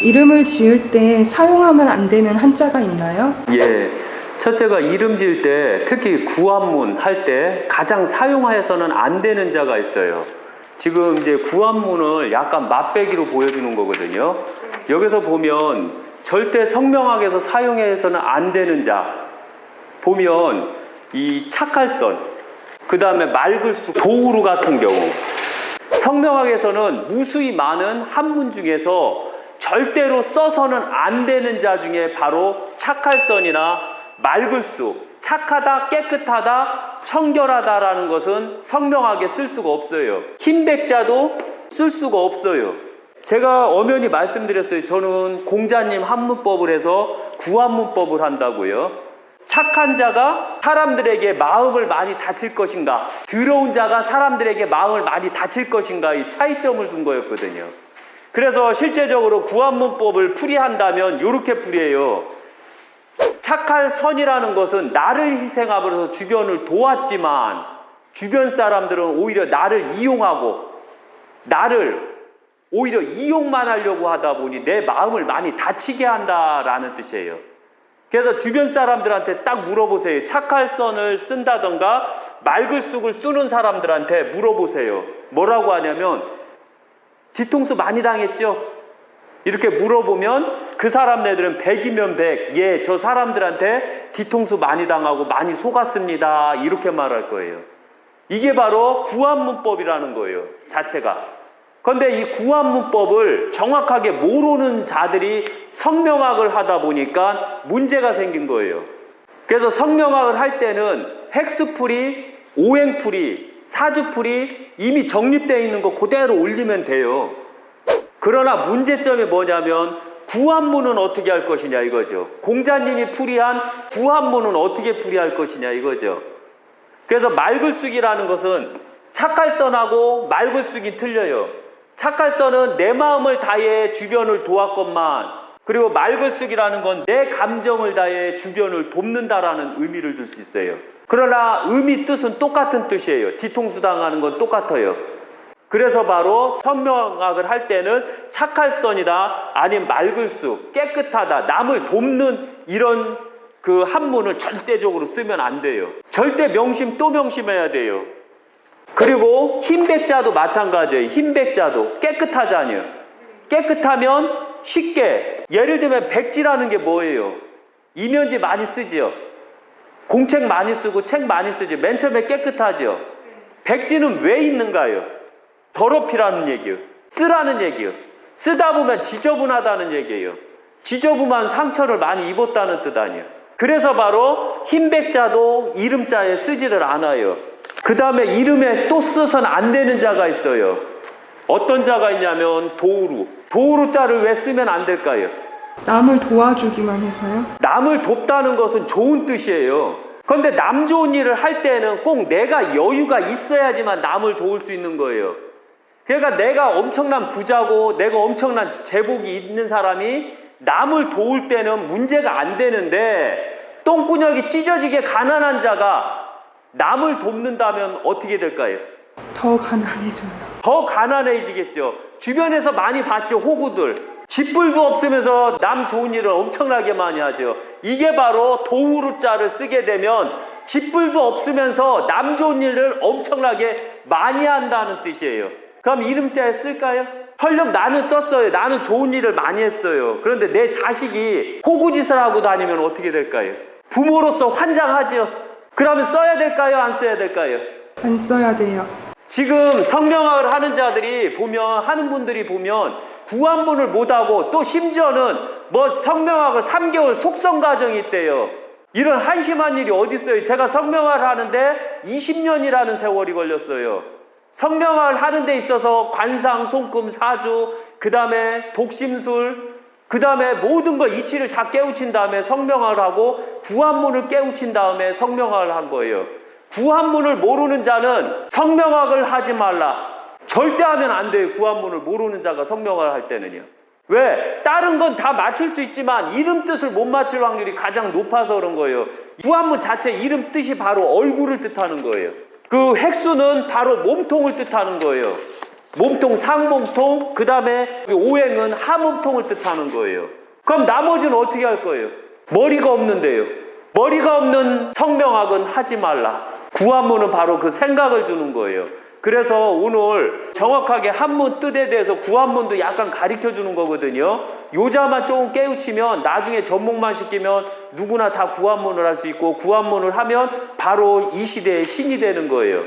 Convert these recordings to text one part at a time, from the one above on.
이름을 지을 때 사용하면 안 되는 한자가 있나요? 예. 첫째가 이름 지을 때 특히 구한문 할 때 가장 사용해서는 안 되는 자가 있어요. 지금 이제 구한문을 약간 맛배기로 보여주는 거거든요. 여기서 보면 절대 성명학에서 사용해서는 안 되는 자 보면 이 착할선, 그 다음에 맑을수, 도우루 같은 경우 성명학에서는 무수히 많은 한문 중에서 절대로 써서는 안 되는 자 중에 바로 착할선이나 맑을수, 착하다, 깨끗하다, 청결하다라는 것은 성명학에 쓸 수가 없어요. 흰백자도 쓸 수가 없어요. 제가 엄연히 말씀드렸어요. 저는 공자님 한문법을 해서 구한문법을 한다고요. 착한 자가 사람들에게 마음을 많이 다칠 것인가, 더러운 자가 사람들에게 마음을 많이 다칠 것인가, 이 차이점을 둔 거였거든요. 그래서 실제적으로 구한문법을 풀이한다면 이렇게 풀이해요. 착할 선이라는 것은 나를 희생함으로써 주변을 도왔지만 주변 사람들은 오히려 나를 이용하고 나를 오히려 이용만 하려고 하다 보니 내 마음을 많이 다치게 한다라는 뜻이에요. 그래서 주변 사람들한테 딱 물어보세요. 착할 선을 쓴다던가 맑을쑥을 쓰는 사람들한테 물어보세요. 뭐라고 하냐면 뒤통수 많이 당했죠? 이렇게 물어보면 그 사람네들은 100이면 100, 예, 저 사람들한테 뒤통수 많이 당하고 많이 속았습니다, 이렇게 말할 거예요. 이게 바로 구한문법이라는 거예요, 자체가. 그런데 이 구한문법을 정확하게 모르는 자들이 성명학을 하다 보니까 문제가 생긴 거예요. 그래서 성명학을 할 때는 획수풀이, 오행풀이, 사주풀이 이미 정립되어 있는 거 그대로 올리면 돼요. 그러나 문제점이 뭐냐면 구한문은 어떻게 할 것이냐 이거죠. 공자님이 풀이한 구한문은 어떻게 풀이할 것이냐 이거죠. 그래서 맑을쑥이라는 것은 착할선하고 맑을쑥이 틀려요. 착할선은 내 마음을 다해 주변을 도왔건만, 그리고 맑을쑥이라는 건 내 감정을 다해 주변을 돕는다라는 의미를 줄 수 있어요. 그러나 의미 뜻은 똑같은 뜻이에요. 뒤통수 당하는 건 똑같아요. 그래서 바로 성명학을 할 때는 착할선이다, 아니면 맑을쑥, 깨끗하다, 남을 돕는 이런 그 한문을 절대적으로 쓰면 안 돼요. 절대 명심 또 명심해야 돼요. 그리고 흰백자도 마찬가지예요. 흰백자도 깨끗하잖아요. 깨끗하면 쉽게, 예를 들면 백지라는 게 뭐예요? 이면지 많이 쓰죠. 공책 많이 쓰고 책 많이 쓰죠. 맨 처음에 깨끗하죠. 백지는 왜 있는가요? 더럽히라는 얘기예요. 쓰라는 얘기예요. 쓰다 보면 지저분하다는 얘기예요. 지저분한 상처를 많이 입었다는 뜻 아니에요. 그래서 바로 흰백자도 이름자에 쓰지를 않아요. 그 다음에 이름에 또 써서는 안 되는 자가 있어요. 어떤 자가 있냐면 도우루. 도우루 자를 왜 쓰면 안 될까요? 남을 도와주기만 해서요? 남을 돕다는 것은 좋은 뜻이에요. 그런데 남 좋은 일을 할 때는 꼭 내가 여유가 있어야지만 남을 도울 수 있는 거예요. 그러니까 내가 엄청난 부자고 내가 엄청난 재복이 있는 사람이 남을 도울 때는 문제가 안 되는데, 똥구녕이 찢어지게 가난한 자가 남을 돕는다면 어떻게 될까요? 더 가난해져요. 더 가난해지겠죠. 주변에서 많이 봤죠, 호구들. 집불도 없으면서 남 좋은 일을 엄청나게 많이 하죠. 이게 바로 도우루자를 쓰게 되면 집불도 없으면서 남 좋은 일을 엄청나게 많이 한다는 뜻이에요. 그럼 이름자에 쓸까요? 설령 나는 썼어요. 나는 좋은 일을 많이 했어요. 그런데 내 자식이 호구짓을 하고 다니면 어떻게 될까요? 부모로서 환장하죠. 그러면 써야 될까요? 안 써야 될까요? 안 써야 돼요. 지금 성명학을 하는 자들이 보면, 하는 분들이 보면 구한문을 못하고 또 심지어는 뭐 성명학을 3개월 속성 과정이 있대요. 이런 한심한 일이 어디 있어요? 제가 성명학을 하는데 20년이라는 세월이 걸렸어요. 성명학을 하는 데 있어서 관상, 손금, 사주, 그 다음에 독심술, 그 다음에 모든 거 이치를 다 깨우친 다음에 성명학을 하고 구한문을 깨우친 다음에 성명학을 한 거예요. 구한문을 모르는 자는 성명학을 하지 말라. 절대 하면 안 돼요. 구한문을 모르는 자가 성명학을 할 때는요. 왜? 다른 건 다 맞출 수 있지만 이름 뜻을 못 맞출 확률이 가장 높아서 그런 거예요. 구한문 자체 이름 뜻이 바로 얼굴을 뜻하는 거예요. 그 획수는 바로 몸통을 뜻하는 거예요. 몸통, 상몸통, 그 다음에 오행은 하몸통을 뜻하는 거예요. 그럼 나머지는 어떻게 할 거예요? 머리가 없는데요. 머리가 없는 성명학은 하지 말라. 구한문은 바로 그 생각을 주는 거예요. 그래서 오늘 정확하게 한문 뜻에 대해서 구한문도 약간 가르쳐 주는 거거든요. 요자만 조금 깨우치면 나중에 접목만 시키면 누구나 다 구한문을 할 수 있고, 구한문을 하면 바로 이 시대의 신이 되는 거예요.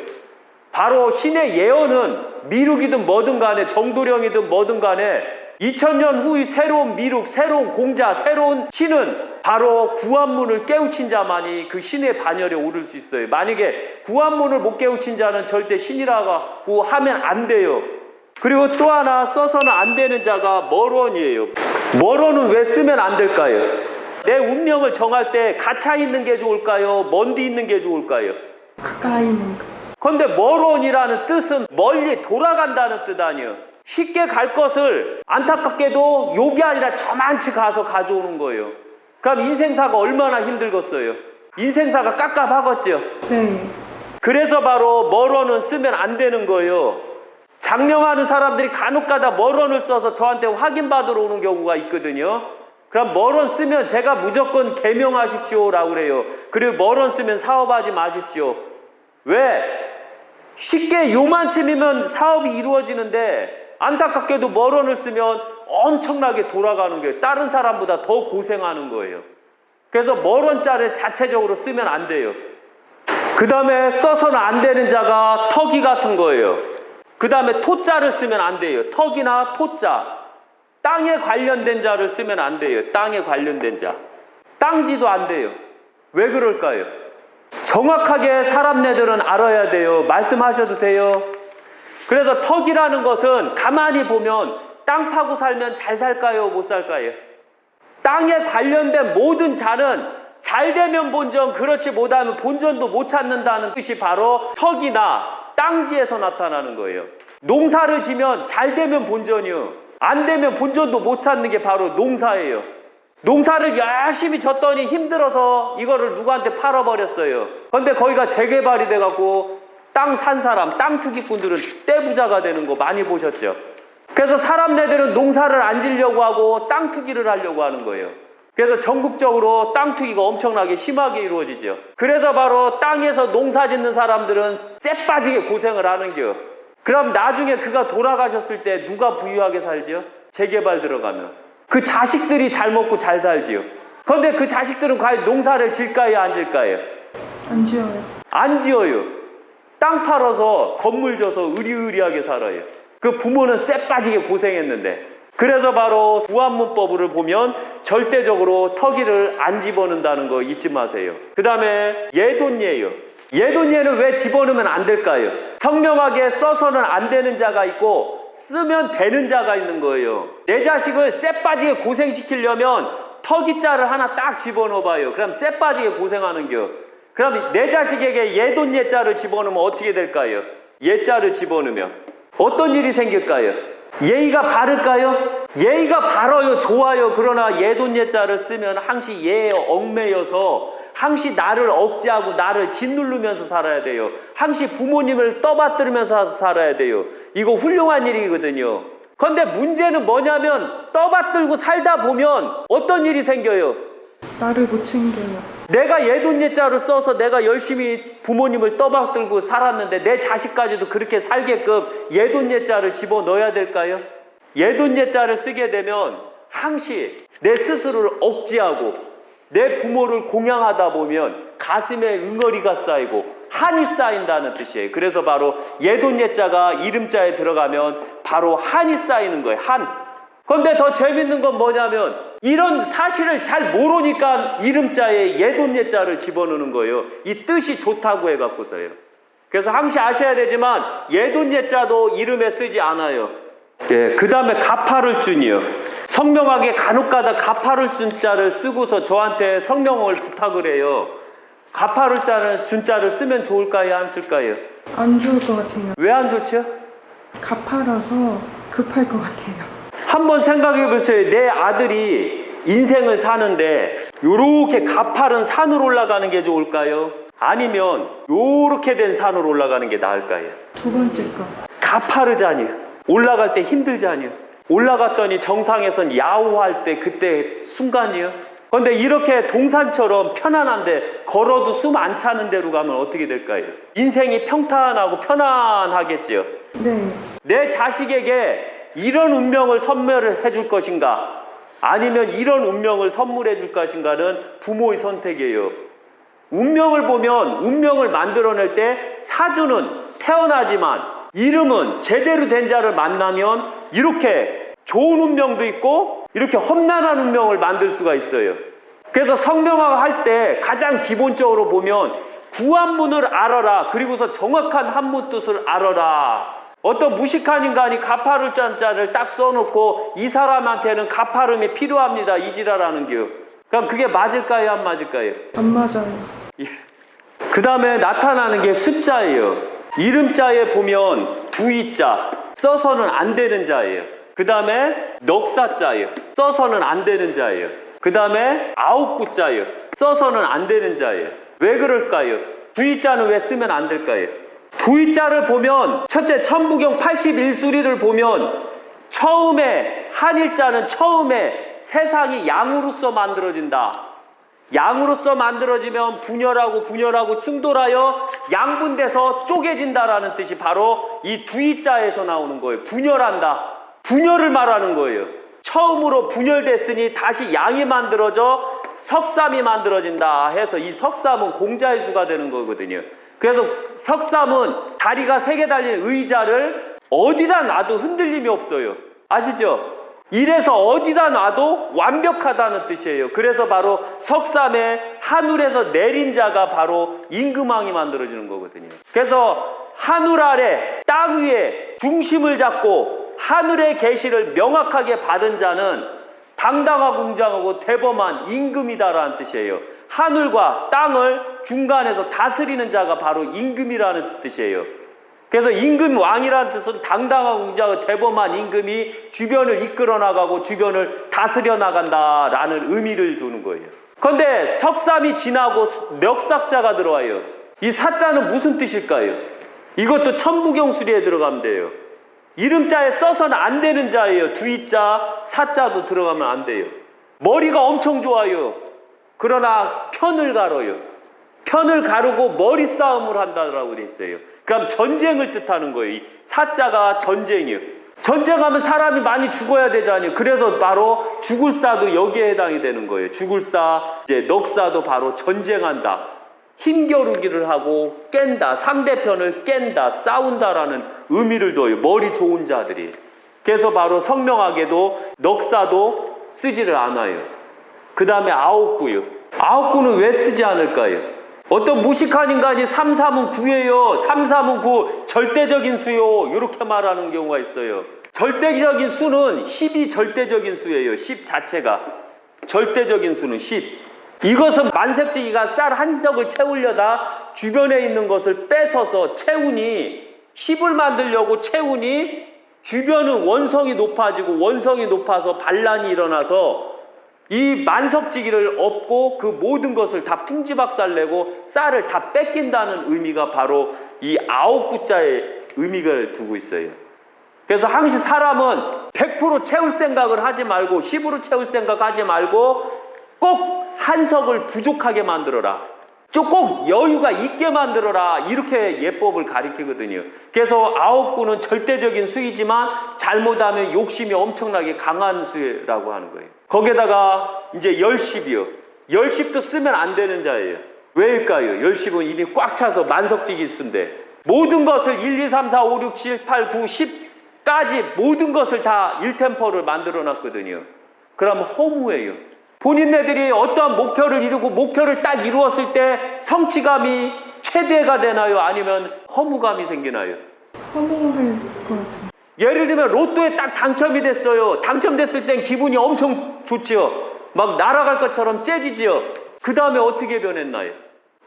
바로 신의 예언은 미륵이든 뭐든 간에, 정도령이든 뭐든 간에 2000년 후의 새로운 미륵, 새로운 공자, 새로운 신은 바로 구한문을 깨우친 자만이 그 신의 반열에 오를 수 있어요. 만약에 구한문을 못 깨우친 자는 절대 신이라고 하면 안 돼요. 그리고 또 하나 써서는 안 되는 자가 머론이에요. 머론은 왜 쓰면 안 될까요? 내 운명을 정할 때 가차 있는 게 좋을까요? 먼디 있는 게 좋을까요? 가까이 있는 거. 그런데 머론이라는 뜻은 멀리 돌아간다는 뜻 아니에요. 쉽게 갈 것을 안타깝게도 욕이 아니라 저만치 가서 가져오는 거예요. 그럼 인생사가 얼마나 힘들겠어요? 인생사가 깝깝하겠죠? 네. 그래서 바로 머론은 쓰면 안 되는 거예요. 장명하는 사람들이 간혹가다 머론을 써서 저한테 확인받으러 오는 경우가 있거든요. 그럼 머론 쓰면 제가 무조건 개명하십시오 라고 그래요. 그리고 머론 쓰면 사업하지 마십시오. 왜? 쉽게 요만큼이면 사업이 이루어지는데 안타깝게도 머론을 쓰면 엄청나게 돌아가는 거예요. 다른 사람보다 더 고생하는 거예요. 그래서 머론자를 자체적으로 쓰면 안 돼요. 그 다음에 써서는 안 되는 자가 터기 같은 거예요. 그 다음에 토자를 쓰면 안 돼요. 턱이나 토자, 땅에 관련된 자를 쓰면 안 돼요. 땅에 관련된 자, 땅지도 안 돼요. 왜 그럴까요? 정확하게 사람네들은 알아야 돼요. 말씀하셔도 돼요. 그래서 턱이라는 것은 가만히 보면 땅 파고 살면 잘 살까요? 못 살까요? 땅에 관련된 모든 자는 잘 되면 본전, 그렇지 못하면 본전도 못 찾는다는 뜻이 바로 턱이나 땅지에서 나타나는 거예요. 농사를 지면 잘 되면 본전이요, 안 되면 본전도 못 찾는 게 바로 농사예요. 농사를 열심히 졌더니 힘들어서 이거를 누구한테 팔아버렸어요. 그런데 거기가 재개발이 돼갖고 땅 산 사람, 땅 투기꾼들은 떼부자가 되는 거 많이 보셨죠? 그래서 사람네들은 농사를 안 지려고 하고 땅 투기를 하려고 하는 거예요. 그래서 전국적으로 땅 투기가 엄청나게 심하게 이루어지죠. 그래서 바로 땅에서 농사 짓는 사람들은 쎄 빠지게 고생을 하는 겨. 그럼 나중에 그가 돌아가셨을 때 누가 부유하게 살지요? 재개발 들어가면 그 자식들이 잘 먹고 잘 살지요. 그런데 그 자식들은 과연 농사를 질까요, 안 질까요? 안 지어요. 안 지어요. 땅 팔아서 건물 져서 의리의리하게 살아요. 그 부모는 쎄 빠지게 고생했는데. 그래서 바로 구한문법을 보면 절대적으로 터기를 안 집어넣는다는 거 잊지 마세요. 그 다음에 예돈예예요. 예돈예는 왜 집어넣으면 안 될까요? 성명하게 써서는 안 되는 자가 있고 쓰면 되는 자가 있는 거예요. 내 자식을 쎄 빠지게 고생시키려면 터기자를 하나 딱 집어넣어봐요. 그럼 쎄 빠지게 고생하는겨. 그럼 내 자식에게 예돈예자를 집어넣으면 어떻게 될까요? 예자를 집어넣으면 어떤 일이 생길까요? 예의가 바를까요? 예의가 바라요, 좋아요. 그러나 예돈예자를 쓰면 항시 예에 얽매여서 항시 나를 억제하고 나를 짓누르면서 살아야 돼요. 항시 부모님을 떠받들면서 살아야 돼요. 이거 훌륭한 일이거든요. 그런데 문제는 뭐냐면 떠받들고 살다 보면 어떤 일이 생겨요? 나를 못 챙겨요. 내가 예돈예자를 써서 내가 열심히 부모님을 떠받들고 살았는데 내 자식까지도 그렇게 살게끔 예돈예자를 집어넣어야 될까요? 예돈예자를 쓰게 되면 항시 내 스스로를 억제하고 내 부모를 공양하다 보면 가슴에 응어리가 쌓이고 한이 쌓인다는 뜻이에요. 그래서 바로 예돈예자가 이름자에 들어가면 바로 한이 쌓이는 거예요. 한. 그런데 더 재밌는 건 뭐냐면 이런 사실을 잘 모르니까 이름자에 예돈예자를 집어넣는 거예요. 이 뜻이 좋다고 해갖고서요. 그래서 항시 아셔야 되지만 예돈예자도 이름에 쓰지 않아요. 예, 그 다음에 가파를준이요. 성명하게 간혹가다 가파를준자를 쓰고서 저한테 성명을 부탁을 해요. 가파를준자를 쓰면 좋을까요, 안 쓸까요? 안 좋을 것 같아요. 왜 안 좋죠? 가파라서 급할 것 같아요. 한번 생각해 보세요. 내 아들이 인생을 사는데 요렇게 가파른 산으로 올라가는 게 좋을까요? 아니면 요렇게 된 산으로 올라가는 게 나을까요? 두 번째 거. 가파르잖아요. 올라갈 때 힘들잖아요. 올라갔더니 정상에선 야호할 때 그때 순간이요. 그런데 이렇게 동산처럼 편안한데 걸어도 숨 안 차는 데로 가면 어떻게 될까요? 인생이 평탄하고 편안하겠지요. 네. 내 자식에게 이런 운명을 선물을 해줄 것인가, 아니면 이런 운명을 선물해 줄 것인가는 부모의 선택이에요. 운명을 보면 운명을 만들어낼 때 사주는 태어나지만 이름은 제대로 된 자를 만나면 이렇게 좋은 운명도 있고 이렇게 험난한 운명을 만들 수가 있어요. 그래서 성명학 할 때 가장 기본적으로 보면 구한문을 알아라, 그리고서 정확한 한문 뜻을 알아라. 어떤 무식한 인간이 가파르자를 딱 써놓고 이 사람한테는 가파름이 필요합니다, 이지라라는 게. 그럼 그게 맞을까요, 안 맞을까요? 안 맞아요. 그 다음에 나타나는 게 숫자예요. 이름자에 보면 두이자, 써서는 안 되는 자예요. 그 다음에 넉사자예요. 써서는 안 되는 자예요. 그 다음에 아홉구자예요. 써서는 안 되는 자예요. 왜 그럴까요? 두이자는 왜 쓰면 안 될까요? 두이자를 보면 첫째 천부경 81수리를 보면 처음에 한일자는 처음에 세상이 양으로서 만들어진다. 양으로서 만들어지면 분열하고 충돌하여 양분돼서 쪼개진다라는 뜻이 바로 이 두이자에서 나오는 거예요. 분열한다. 분열을 말하는 거예요. 처음으로 분열됐으니 다시 양이 만들어져 석삼이 만들어진다 해서 이 석삼은 공자의 수가 되는 거거든요. 그래서 석삼은 다리가 3개 달린 의자를 어디다 놔도 흔들림이 없어요. 아시죠? 이래서 어디다 놔도 완벽하다는 뜻이에요. 그래서 바로 석삼에 하늘에서 내린 자가 바로 임금왕이 만들어지는 거거든요. 그래서 하늘 아래 땅 위에 중심을 잡고 하늘의 계시를 명확하게 받은 자는 당당하고 웅장하고 대범한 임금이다라는 뜻이에요. 하늘과 땅을 중간에서 다스리는 자가 바로 임금이라는 뜻이에요. 그래서 임금 왕이라는 뜻은 당당하고 웅장하고 대범한 임금이 주변을 이끌어 나가고 주변을 다스려 나간다라는 의미를 두는 거예요. 그런데 석삼이 지나고 멱삭자가 들어와요. 이 사자는 무슨 뜻일까요? 이것도 천부경수리에 들어가면 돼요. 이름자에 써서는 안 되는 자예요. 두이자, 사자도 들어가면 안 돼요. 머리가 엄청 좋아요. 그러나 편을 가뤄요. 편을 가르고 머리 싸움을 한다라고 돼 있어요. 그럼 전쟁을 뜻하는 거예요. 이 사자가 전쟁이에요. 전쟁하면 사람이 많이 죽어야 되잖아요. 그래서 바로 죽을사도 여기에 해당이 되는 거예요. 죽을사, 이제 넉사도 바로 전쟁한다. 힘겨루기를 하고 깬다. 상대편을 깬다. 싸운다라는 의미를 둬요. 머리 좋은 자들이. 그래서 바로 성명학에도 넉사도 쓰지를 않아요. 그 다음에 아홉구요. 아홉구는 왜 쓰지 않을까요? 어떤 무식한 인간이 3, 3은 9예요. 3, 3은 9 절대적인 수요. 이렇게 말하는 경우가 있어요. 절대적인 수는 10이 절대적인 수예요. 10 자체가. 절대적인 수는 10. 이것은 만색지기가 쌀 한 석을 채우려다 주변에 있는 것을 뺏어서 채우니 10을 만들려고 채우니 주변은 원성이 높아지고 원성이 높아서 반란이 일어나서 이 만석지기를 엎고 그 모든 것을 다 풍지박살내고 쌀을 다 뺏긴다는 의미가 바로 이 아홉구자의 의미를 두고 있어요. 그래서 항시 사람은 100% 채울 생각을 하지 말고 10으로 채울 생각하지 말고 꼭 한석을 부족하게 만들어라. 꼭 여유가 있게 만들어라. 이렇게 예법을 가리키거든요. 그래서 아홉구는 절대적인 수이지만 잘못하면 욕심이 엄청나게 강한 수라고 하는 거예요. 거기에다가 이제 열십이요. 열십도 쓰면 안 되는 자예요. 왜일까요? 열십은 이미 꽉 차서 만석지기 수인데 모든 것을 1, 2, 3, 4, 5, 6, 7, 8, 9, 10까지 모든 것을 다 1템포를 만들어 놨거든요. 그러면 허무해요. 본인네들이 어떠한 목표를 이루고 목표를 딱 이루었을 때 성취감이 최대가 되나요? 아니면 허무감이 생기나요? 허무할 것 같아요. 예를 들면 로또에 딱 당첨이 됐어요. 당첨됐을 땐 기분이 엄청 좋지요. 막 날아갈 것처럼 째지지요. 그 다음에 어떻게 변했나요?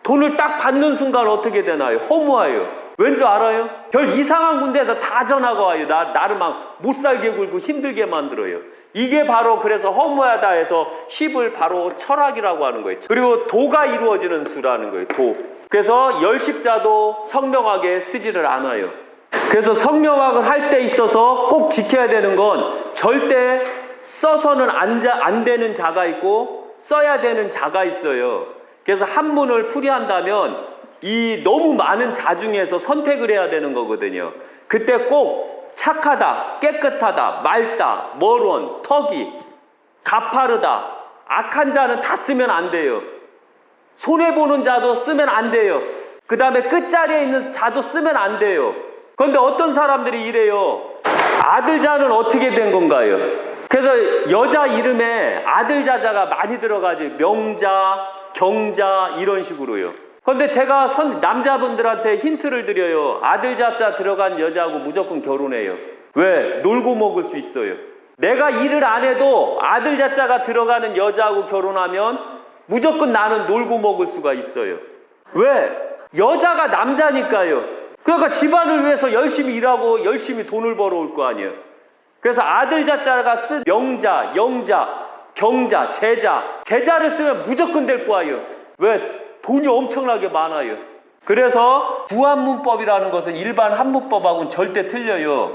돈을 딱 받는 순간 어떻게 되나요? 허무해요. 왠지 알아요? 별 이상한 군데에서 다 전화가 와요. 나를 막 못살게 굴고 힘들게 만들어요. 이게 바로 그래서 허무하다 해서 10을 바로 철학이라고 하는 거예요. 그리고 도가 이루어지는 수라는 거예요. 도. 그래서 열십자도 성명하게 쓰지를 않아요. 그래서 성명학을 할 때 있어서 꼭 지켜야 되는 건 절대 써서는 안 되는 자가 있고 써야 되는 자가 있어요. 그래서 한문을 풀이한다면 이 너무 많은 자 중에서 선택을 해야 되는 거거든요. 그때 꼭 착하다, 깨끗하다, 맑다, 멀원, 턱이, 가파르다, 악한 자는 다 쓰면 안 돼요. 손해보는 자도 쓰면 안 돼요. 그 다음에 끝자리에 있는 자도 쓰면 안 돼요. 그런데 어떤 사람들이 이래요. 아들자는 어떻게 된 건가요? 그래서 여자 이름에 아들자자가 많이 들어가지. 명자, 경자 이런 식으로요. 그런데 제가 남자분들한테 힌트를 드려요. 아들자자 들어간 여자하고 무조건 결혼해요. 왜? 놀고 먹을 수 있어요. 내가 일을 안 해도 아들자자가 들어가는 여자하고 결혼하면 무조건 나는 놀고 먹을 수가 있어요. 왜? 여자가 남자니까요. 그러니까 집안을 위해서 열심히 일하고 열심히 돈을 벌어올 거 아니에요. 그래서 아들자자가 쓴 명자, 영자, 경자, 제자를 쓰면 무조건 될 거예요. 왜? 돈이 엄청나게 많아요. 그래서 구한문법이라는 것은 일반 한문법하고는 절대 틀려요.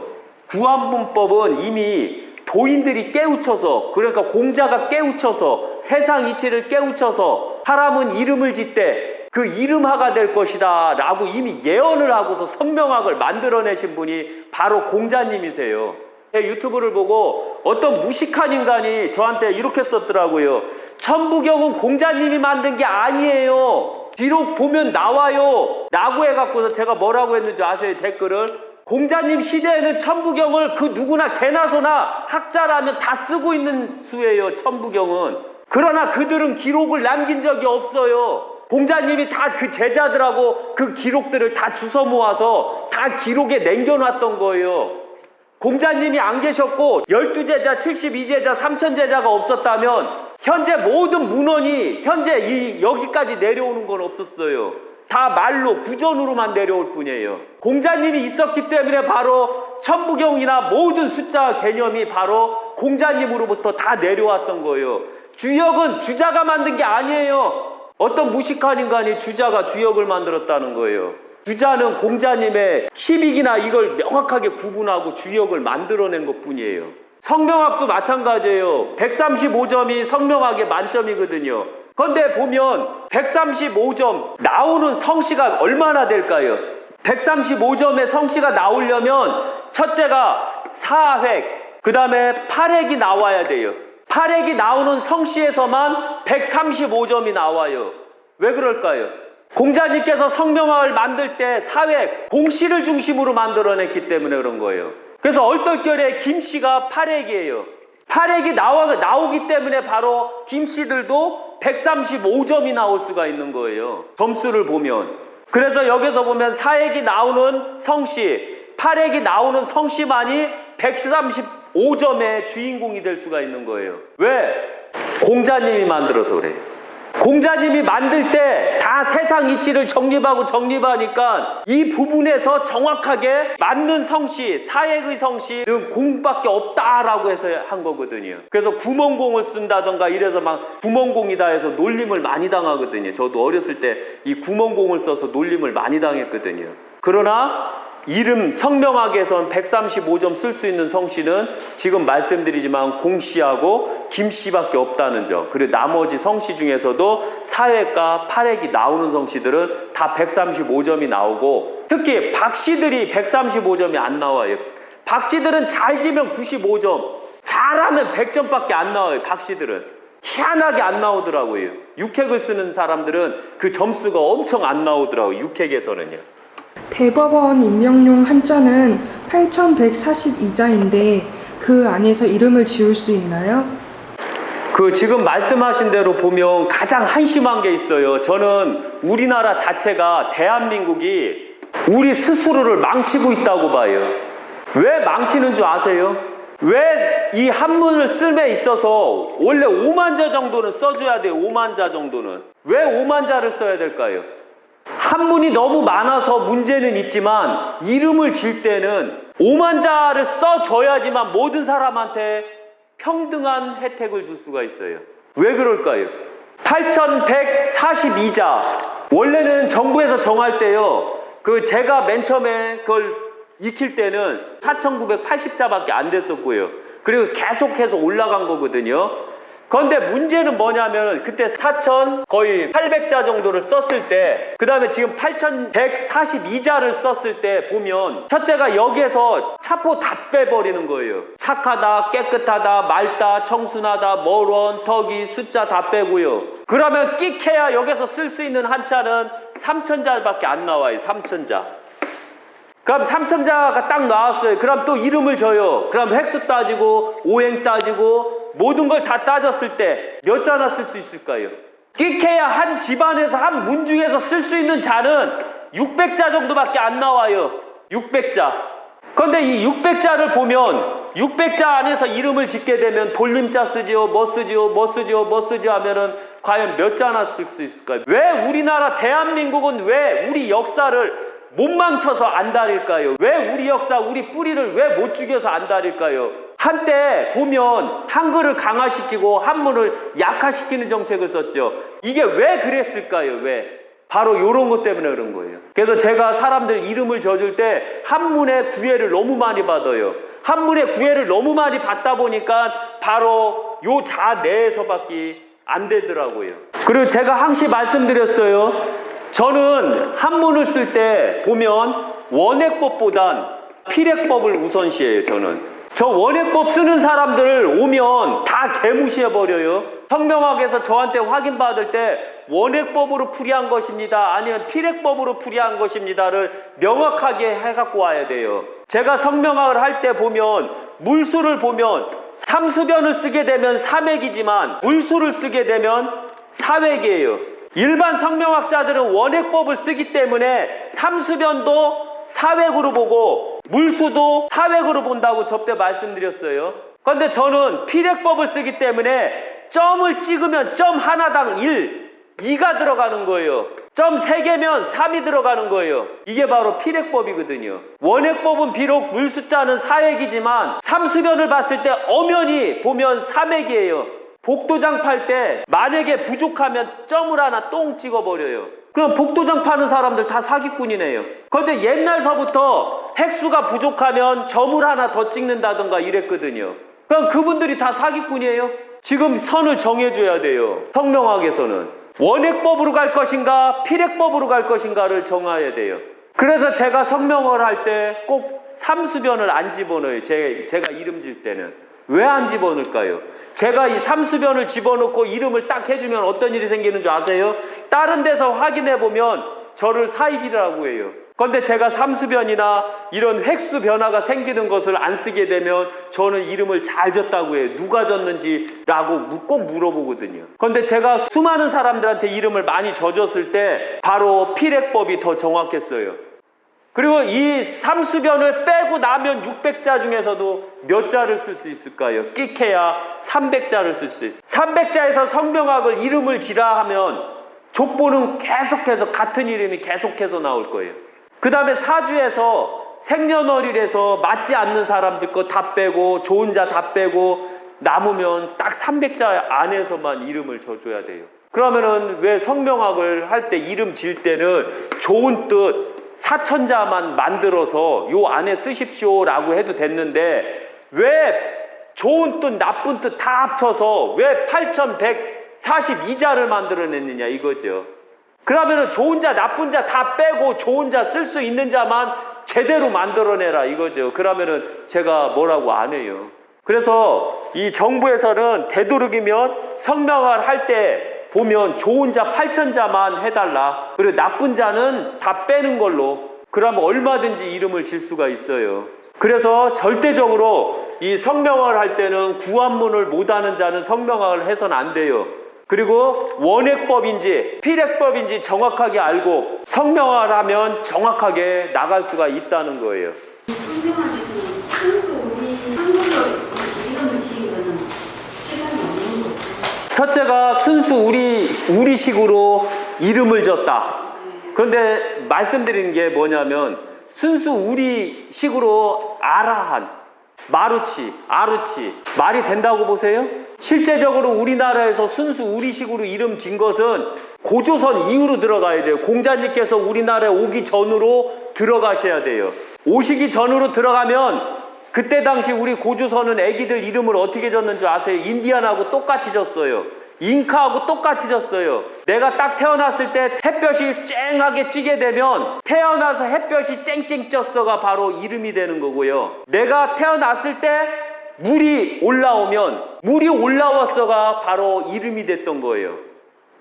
구한문법은 이미 도인들이 깨우쳐서, 그러니까 공자가 깨우쳐서, 세상 이치를 깨우쳐서 사람은 이름을 짓되 그 이름하가 될 것이다 라고 이미 예언을 하고서 성명학을 만들어내신 분이 바로 공자님이세요. 제 유튜브를 보고 어떤 무식한 인간이 저한테 이렇게 썼더라고요. 천부경은 공자님이 만든 게 아니에요. 비록 보면 나와요 라고 해갖고서 제가 뭐라고 했는지 아세요? 댓글을. 공자님 시대에는 천부경을 그 누구나 개나 소나 학자라면 다 쓰고 있는 수예요. 천부경은. 그러나 그들은 기록을 남긴 적이 없어요. 공자님이 다 그 제자들하고 그 기록들을 다 주워 모아서 다 기록에 남겨놨던 거예요. 공자님이 안 계셨고 12제자, 72제자, 3000제자가 없었다면 현재 모든 문헌이 현재 여기까지 내려오는 건 없었어요. 다 말로 구전으로만 내려올 뿐이에요. 공자님이 있었기 때문에 바로 천부경이나 모든 숫자 개념이 바로 공자님으로부터 다 내려왔던 거예요. 주역은 주자가 만든 게 아니에요. 어떤 무식한 인간이 주역을 만들었다는 거예요. 주자는 공자님의 시빅이나 이걸 명확하게 구분하고 주역을 만들어낸 것 뿐이에요. 성명학도 마찬가지예요. 135점이 성명학의 만점이거든요. 그런데 보면 135점 나오는 성씨가 얼마나 될까요? 135점의 성씨가 나오려면 첫째가 사획, 그 다음에 팔획이 나와야 돼요. 팔획이 나오는 성씨에서만 135점이 나와요. 왜 그럴까요? 공자님께서 성명학을 만들 때 사획, 공씨를 중심으로 만들어냈기 때문에 그런 거예요. 그래서 얼떨결에 김씨가 팔획이에요. 팔획이 나오기 때문에 바로 김씨들도 135점이 나올 수가 있는 거예요. 점수를 보면. 그래서 여기서 보면 사획이 나오는 성씨, 팔획이 나오는 성씨만이 135점의 주인공이 될 수가 있는 거예요. 왜? 공자님이 만들어서 그래요. 공자님이 만들 때 다 세상 이치를 정립하니까 이 부분에서 정확하게 맞는 성씨, 사획의 성씨는 공밖에 없다라고 해서 한 거거든요. 그래서 구멍공을 쓴다던가 이래서 막 구멍공이다 해서 놀림을 많이 당하거든요. 저도 어렸을 때 이 구멍공을 써서 놀림을 많이 당했거든요. 그러나 이름 성명학에선 135점 쓸 수 있는 성씨는 지금 말씀드리지만 공씨하고 김씨밖에 없다는 점. 그리고 나머지 성씨 중에서도 사획과 팔획이 나오는 성씨들은 다 135점이 나오고, 특히 박씨들이 135점이 안 나와요. 박씨들은 잘 지면 95점, 잘하면 100점밖에 안 나와요. 박씨들은 희한하게 안 나오더라고요. 육획을 쓰는 사람들은 그 점수가 엄청 안 나오더라고요. 육획에서는요. 대법원 임명용 한자는 8142자인데 그 안에서 이름을 지울 수 있나요? 그 지금 말씀하신 대로 보면 가장 한심한 게 있어요. 저는 우리나라 자체가, 대한민국이 우리 스스로를 망치고 있다고 봐요. 왜 망치는 줄 아세요? 왜 이 한문을 씀에 있어서 원래 5만 자 정도는 써줘야 돼요. 5만 자 정도는. 왜 5만 자를 써야 될까요? 한문이 너무 많아서 문제는 있지만 이름을 질 때는 5만 자를 써줘야지만 모든 사람한테 평등한 혜택을 줄 수가 있어요. 왜 그럴까요? 8142자 원래는 정부에서 정할 때요, 그 제가 맨 처음에 그걸 익힐 때는 4,980자밖에 안 됐었고요. 그리고 계속해서 올라간 거거든요. 그런데 문제는 뭐냐면 그때 4,000 거의 800자 정도를 썼을 때, 그 다음에 지금 8,142자를 썼을 때 보면 첫째가 여기에서 차포 다 빼버리는 거예요. 착하다, 깨끗하다, 맑다, 청순하다, 멀원, 덕이, 숫자 다 빼고요. 그러면 끽해야 여기서 쓸 수 있는 한자는 3,000자밖에 안 나와요. 3,000자. 그럼 3,000자가 딱 나왔어요. 그럼 또 이름을 줘요. 그럼 획수 따지고 오행 따지고 모든 걸 다 따졌을 때 몇 자나 쓸 수 있을까요? 끽해야 한 집안에서 한 문중에서 쓸 수 있는 자는 600자 정도밖에 안 나와요. 600자. 그런데 이 600자를 보면 600자 안에서 이름을 짓게 되면 돌림자 쓰지요, 뭐 쓰지요, 뭐 쓰지요, 뭐 쓰지요 하면은 과연 몇 자나 쓸 수 있을까요? 왜 우리나라 대한민국은 왜 우리 역사를 못 망쳐서 안 다릴까요? 왜 우리 역사, 우리 뿌리를 왜 못 죽여서 안 다릴까요? 한때 보면 한글을 강화시키고 한문을 약화시키는 정책을 썼죠. 이게 왜 그랬을까요? 왜? 바로 이런 것 때문에 그런 거예요. 그래서 제가 사람들 이름을 져줄 때 한문의 구애를 너무 많이 받아요. 한문의 구애를 너무 많이 받다 보니까 바로 요 자 내에서밖에 안 되더라고요. 그리고 제가 항시 말씀드렸어요. 저는 한문을 쓸 때 보면 원액법보단 필액법을 우선시해요. 저 원액법 쓰는 사람들 오면 다 개무시해버려요. 성명학에서 저한테 확인받을 때 원액법으로 풀이한 것입니다, 아니면 필액법으로 풀이한 것입니다를 명확하게 해갖고 와야 돼요. 제가 성명학을 할 때 보면 물수를 보면 삼수변을 쓰게 되면 삼액이지만 물수를 쓰게 되면 사액이에요. 일반 성명학자들은 원액법을 쓰기 때문에 삼수변도 사획으로 보고 물수도 사획으로 본다고 접대 말씀드렸어요. 그런데 저는 필액법을 쓰기 때문에 점을 찍으면 점 하나당 2가 들어가는 거예요. 점 3개면 3이 들어가는 거예요. 이게 바로 필액법이거든요. 원액법은 비록 물수자는 사획이지만 삼수변을 봤을 때 엄연히 보면 삼액이에요. 복도장 팔 때 만약에 부족하면 점을 하나 똥 찍어버려요. 그럼 복도장 파는 사람들 다 사기꾼이네요. 그런데 옛날서부터 획수가 부족하면 점을 하나 더 찍는다던가 이랬거든요. 그럼 그분들이 다 사기꾼이에요? 지금 선을 정해줘야 돼요. 성명학에서는 원액법으로 갈 것인가 필액법으로 갈 것인가를 정해야 돼요. 그래서 제가 성명을 할 때 꼭 삼수변을 안 집어넣어요. 제가 이름 질 때는. 왜 안 집어넣을까요? 제가 이 삼수변을 집어넣고 이름을 딱 해주면 어떤 일이 생기는 줄 아세요? 다른 데서 확인해보면 저를 사입이라고 해요. 그런데 제가 삼수변이나 이런 획수 변화가 생기는 것을 안 쓰게 되면 저는 이름을 잘 졌다고 해요. 누가 졌는지라고 꼭 물어보거든요. 그런데 제가 수많은 사람들한테 이름을 많이 져줬을 때 바로 필액법이 더 정확했어요. 그리고 이 삼수변을 빼고 나면 600자 중에서도 몇 자를 쓸 수 있을까요? 끽해야 300자를 쓸 수 있어요. 300자에서 성명학을 이름을 지라 하면 족보는 계속해서 같은 이름이 계속해서 나올 거예요. 그 다음에 사주에서 생년월일에서 맞지 않는 사람들 거 다 빼고 좋은 자 다 빼고 남으면 딱 300자 안에서만 이름을 져줘야 돼요. 그러면은 왜 성명학을 할 때 이름 질 때는 좋은 뜻 4,000자만 만들어서 요 안에 쓰십시오 라고 해도 됐는데 왜 좋은 뜻 나쁜 뜻 다 합쳐서 왜 8,142자를 만들어냈느냐 이거죠. 그러면은 좋은 자 나쁜 자 다 빼고 좋은 자 쓸 수 있는 자만 제대로 만들어내라 이거죠. 그러면은 제가 뭐라고 안 해요. 그래서 이 정부에서는 되도록이면 성명을 할 때 보면 좋은 자 8,000자만 해달라. 그리고 나쁜 자는 다 빼는 걸로. 그러면 얼마든지 이름을 질 수가 있어요. 그래서 절대적으로 이 성명을 할 때는 구한문을 못하는 자는 성명학을 해서는 안 돼요. 그리고 원액법인지 필액법인지 정확하게 알고 성명학을 하면 정확하게 나갈 수가 있다는 거예요. 성명학에서는 순수 우리 한국어로 이름을 지은 거는 시간이 없는 거죠. 첫째가 순수 우리식으로 이름을 졌다. 그런데 말씀드리는 게 뭐냐면 순수 우리식으로 아라한 마루치, 아루치 말이 된다고 보세요? 실제적으로 우리나라에서 순수 우리식으로 이름 진 것은 고조선 이후로 들어가야 돼요. 공자님께서 우리나라에 오기 전으로 들어가셔야 돼요. 오시기 전으로 들어가면 그때 당시 우리 고조선은 애기들 이름을 어떻게 졌는 줄 아세요? 인디안하고 똑같이 졌어요. 잉카하고 똑같이 졌어요. 내가 딱 태어났을 때 햇볕이 쨍하게 찌게 되면 태어나서 햇볕이 쨍쨍 쪘어가 바로 이름이 되는 거고요. 내가 태어났을 때 물이 올라왔어가 바로 이름이 됐던 거예요.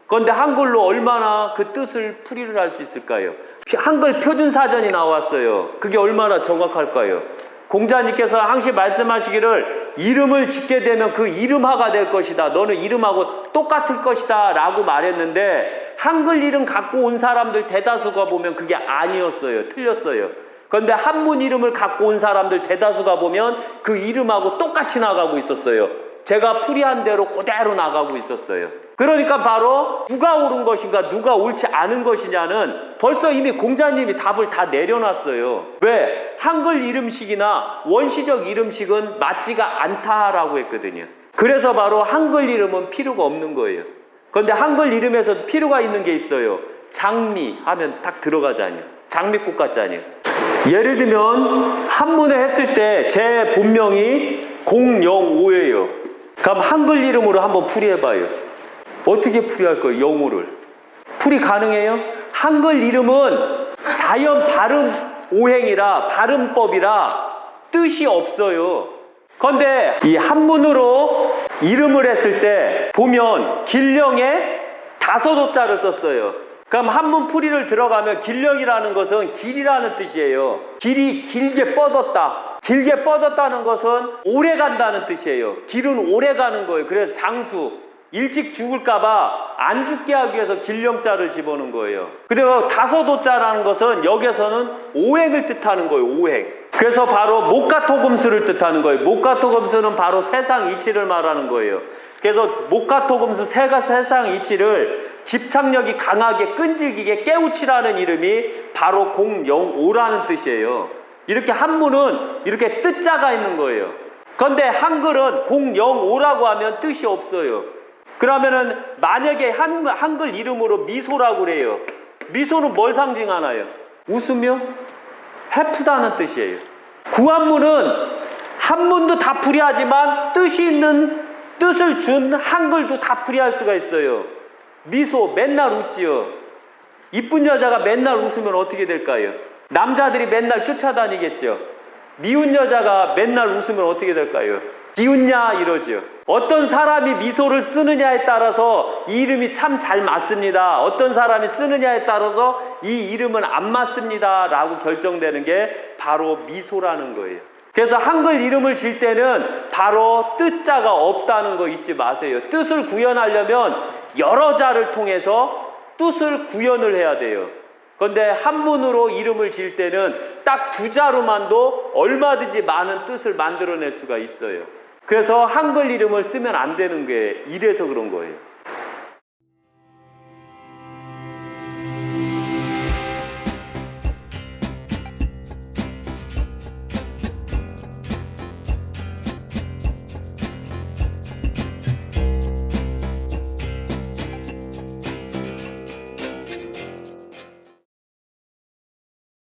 그런데 한글로 얼마나 그 뜻을 풀이를 할 수 있을까요? 한글 표준사전이 나왔어요. 그게 얼마나 정확할까요? 공자님께서 항시 말씀하시기를 이름을 짓게 되면 그 이름화가 될 것이다. 너는 이름하고 똑같을 것이다 라고 말했는데 한글 이름 갖고 온 사람들 대다수가 보면 그게 아니었어요. 틀렸어요. 그런데 한문 이름을 갖고 온 사람들 대다수가 보면 그 이름하고 똑같이 나가고 있었어요. 제가 풀이한 대로 그대로 나가고 있었어요. 그러니까 바로 누가 옳은 것인가 누가 옳지 않은 것이냐는 벌써 이미 공자님이 답을 다 내려놨어요. 왜? 한글 이름식이나 원시적 이름식은 맞지가 않다라고 했거든요. 그래서 바로 한글 이름은 필요가 없는 거예요. 그런데 한글 이름에서도 필요가 있는 게 있어요. 장미 하면 딱 들어가잖아요. 장미꽃 같잖아요. 예를 들면 한문을 했을 때 제 본명이 005예요. 그럼 한글 이름으로 한번 풀이해봐요. 어떻게 풀이할 거예요? 영어를. 풀이 가능해요? 한글 이름은 자연 발음 오행이라 발음법이라 뜻이 없어요. 그런데 이 한문으로 이름을 했을 때 보면 길령에 5호자를 썼어요. 그럼 한문 풀이를 들어가면 길령이라는 것은 길이라는 뜻이에요. 길이 길게 뻗었다. 길게 뻗었다는 것은 오래 간다는 뜻이에요. 길은 오래 가는 거예요. 그래서 장수, 일찍 죽을까봐 안 죽게 하기 위해서 길령자를 집어넣은 거예요. 그리고 5호자라는 것은 여기서는 오행을 뜻하는 거예요. 오행. 그래서 바로 목가토금수를 뜻하는 거예요. 목가토금수는 바로 세상 이치를 말하는 거예요. 그래서 목가토금수 세상 이치를 집착력이 강하게 끈질기게 깨우치라는 이름이 바로 005라는 뜻이에요. 이렇게 한문은 이렇게 뜻자가 있는 거예요. 그런데 한글은 005라고 하면 뜻이 없어요. 그러면은 만약에 한글 이름으로 미소라고 그래요. 미소는 뭘 상징하나요? 웃으며 해프다는 뜻이에요. 구한문은 한문도 다 풀이하지만 뜻이 있는 뜻을 준 한글도 다 풀이할 수가 있어요. 미소, 맨날 웃지요. 이쁜 여자가 맨날 웃으면 어떻게 될까요? 남자들이 맨날 쫓아다니겠죠. 미운 여자가 맨날 웃으면 어떻게 될까요? 비웃냐 이러죠. 어떤 사람이 미소를 쓰느냐에 따라서 이 이름이 참 잘 맞습니다. 어떤 사람이 쓰느냐에 따라서 이 이름은 안 맞습니다 라고 결정되는 게 바로 미소라는 거예요. 그래서 한글 이름을 질 때는 바로 뜻자가 없다는 거 잊지 마세요. 뜻을 구현하려면 여러 자를 통해서 뜻을 구현을 해야 돼요. 그런데 한문으로 이름을 질 때는 딱 2자로만도 얼마든지 많은 뜻을 만들어낼 수가 있어요. 그래서 한글 이름을 쓰면 안 되는 게 이래서 그런 거예요.